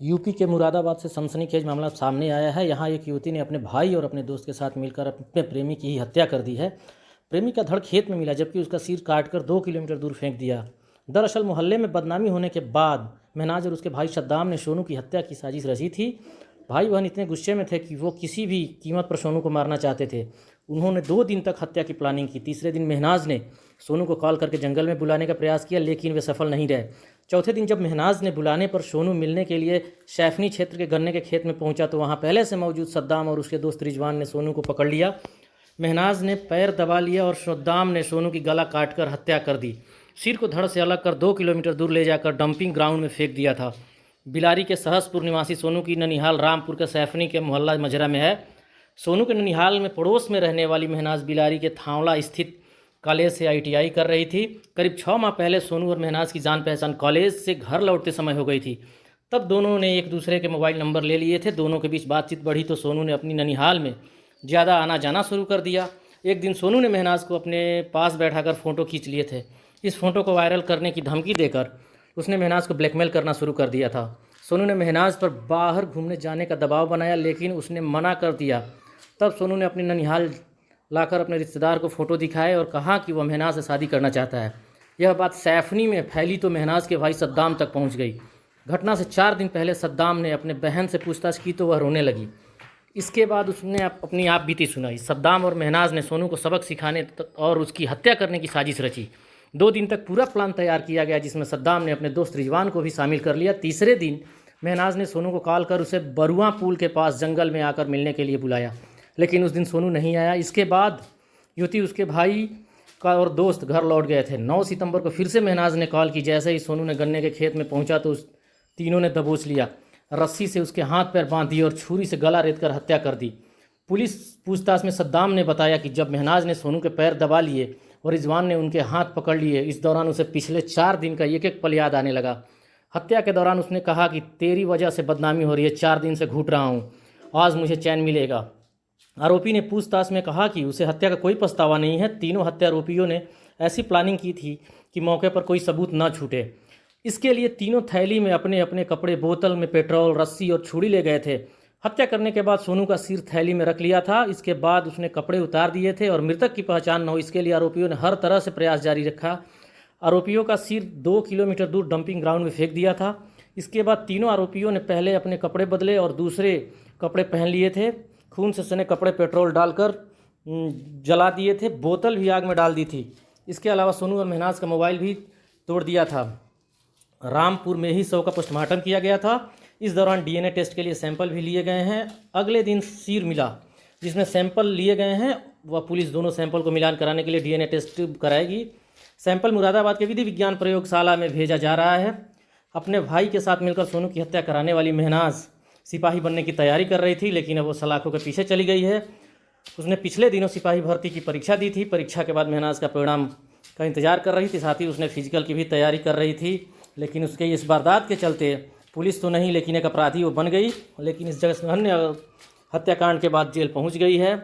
UP के मुरादाबाद से सनसनीखेज मामला सामने आया है। यहाँ एक युवती ने अपने भाई और अपने दोस्त के साथ मिलकर अपने प्रेमी की ही हत्या कर दी है। प्रेमी का धड़ खेत में मिला जबकि उसका सिर काटकर 2 किलोमीटर दूर फेंक दिया। दरअसल मोहल्ले में बदनामी होने के बाद महनाज और उसके भाई सद्दाम ने सोनू की हत्या की साजिश रची थी। भाई बहन इतने गुस्से में थे कि वो किसी भी कीमत पर सोनू को मारना चाहते थे। उन्होंने 2 दिन तक हत्या की प्लानिंग की। तीसरे दिन महनाज ने सोनू को कॉल करके जंगल में बुलाने का प्रयास किया, लेकिन वे सफल नहीं रहे। चौथे दिन जब महनाज ने बुलाने पर सोनू मिलने के लिए सैफनी क्षेत्र के गन्ने के खेत में पहुंचा तो वहां पहले से मौजूद सद्दाम और उसके दोस्त रिजवान ने सोनू को पकड़ लिया। महनाज ने पैर दबा लिया और सद्दाम ने सोनू की गला काटकर हत्या कर दी। सिर को धड़ से अलग कर 2 किलोमीटर दूर ले जाकर डंपिंग ग्राउंड में फेंक दिया था। बिलारी के सहसपुर निवासी सोनू की ननिहाल रामपुर के सैफनी के मोहल्ला मजरा में है। सोनू के ननिहाल में पड़ोस में रहने वाली महनाज बिलारी के थावला स्थित कॉलेज से ITI कर रही थी। करीब 6 माह पहले सोनू और महनाज की जान पहचान कॉलेज से घर लौटते समय हो गई थी। तब दोनों ने एक दूसरे के मोबाइल नंबर ले लिए थे। दोनों के बीच बातचीत बढ़ी तो सोनू ने अपनी ननिहाल में ज़्यादा आना जाना शुरू कर दिया। एक दिन सोनू ने महनाज को अपने पास बैठाकर फ़ोटो खींच लिए थे। इस फ़ोटो को वायरल करने की धमकी देकर उसने महनाज को ब्लैकमेल करना शुरू कर दिया था। सोनू ने महनाज पर बाहर घूमने जाने का दबाव बनाया, लेकिन उसने मना कर दिया। तब सोनू ने अपनी ननिहाल लाकर अपने रिश्तेदार को फ़ोटो दिखाए और कहा कि वह महनाज से शादी करना चाहता है। यह बात सैफनी में फैली तो महनाज के भाई सद्दाम तक पहुंच गई। घटना से 4 दिन पहले सद्दाम ने अपने बहन से पूछताछ की तो वह रोने लगी। इसके बाद उसने अपनी आप बीती सुनाई। सद्दाम और महनाज ने सोनू को सबक सिखाने और उसकी हत्या करने की साजिश रची। 2 दिन तक पूरा प्लान तैयार किया गया, जिसमें सद्दाम ने अपने दोस्त रिजवान को भी शामिल कर लिया। तीसरे दिन महनाज ने सोनू को कॉल कर उसे बरुआ पुल के पास जंगल में आकर मिलने के लिए बुलाया, लेकिन उस दिन सोनू नहीं आया। इसके बाद युवती, उसके भाई का और दोस्त घर लौट गए थे। 9 सितंबर को फिर से महनाज ने कॉल की। जैसे ही सोनू ने गन्ने के खेत में पहुंचा तो उस तीनों ने दबोच लिया, रस्सी से उसके हाथ पैर बांध दिए और छुरी से गला रेत कर हत्या कर दी। पुलिस पूछताछ में सद्दाम ने बताया कि जब महनाज ने सोनू के पैर दबा लिए और रिजवान ने उनके हाथ पकड़ लिए, इस दौरान उसे पिछले 4 दिन का एक एक पल याद आने लगा। हत्या के दौरान उसने कहा कि तेरी वजह से बदनामी हो रही है, 4 दिन से घूट रहा हूँ, आज मुझे चैन मिलेगा। आरोपी ने पूछताछ में कहा कि उसे हत्या का कोई पछतावा नहीं है। तीनों हत्या आरोपियों ने ऐसी प्लानिंग की थी कि मौके पर कोई सबूत न छूटे। इसके लिए तीनों थैली में अपने अपने कपड़े, बोतल में पेट्रोल, रस्सी और छुरी ले गए थे। हत्या करने के बाद सोनू का सिर थैली में रख लिया था। इसके बाद उसने कपड़े उतार दिए थे और मृतक की पहचान न हो इसके लिए आरोपियों ने हर तरह से प्रयास जारी रखा। आरोपियों का सिर 2 किलोमीटर दूर डंपिंग ग्राउंड में फेंक दिया था। इसके बाद तीनों आरोपियों ने पहले अपने कपड़े बदले और दूसरे कपड़े पहन लिए थे। खून से सने कपड़े पेट्रोल डालकर जला दिए थे। बोतल भी आग में डाल दी थी। इसके अलावा सोनू और महनाज का मोबाइल भी तोड़ दिया था। रामपुर में ही शव का पोस्टमार्टम किया गया था। इस दौरान DNA टेस्ट के लिए सैंपल भी लिए गए हैं। अगले दिन सिर मिला जिसमें सैंपल लिए गए हैं। वह पुलिस दोनों सैंपल को मिलान कराने के लिए DNA टेस्ट कराएगी। सैंपल मुरादाबाद के विधि विज्ञान प्रयोगशाला में भेजा जा रहा है। अपने भाई के साथ मिलकर सोनू की हत्या कराने वाली महनाज सिपाही बनने की तैयारी कर रही थी, लेकिन अब वो सलाखों के पीछे चली गई है। उसने पिछले दिनों सिपाही भर्ती की परीक्षा दी थी। परीक्षा के बाद महनाज का परिणाम का इंतजार कर रही थी। साथ ही उसने फिजिकल की भी तैयारी कर रही थी, लेकिन उसके इस वारदात के चलते पुलिस तो नहीं लेकिन एक अपराधी वो बन गई। लेकिन इस जघन्य हत्याकांड के बाद जेल पहुंच गई है।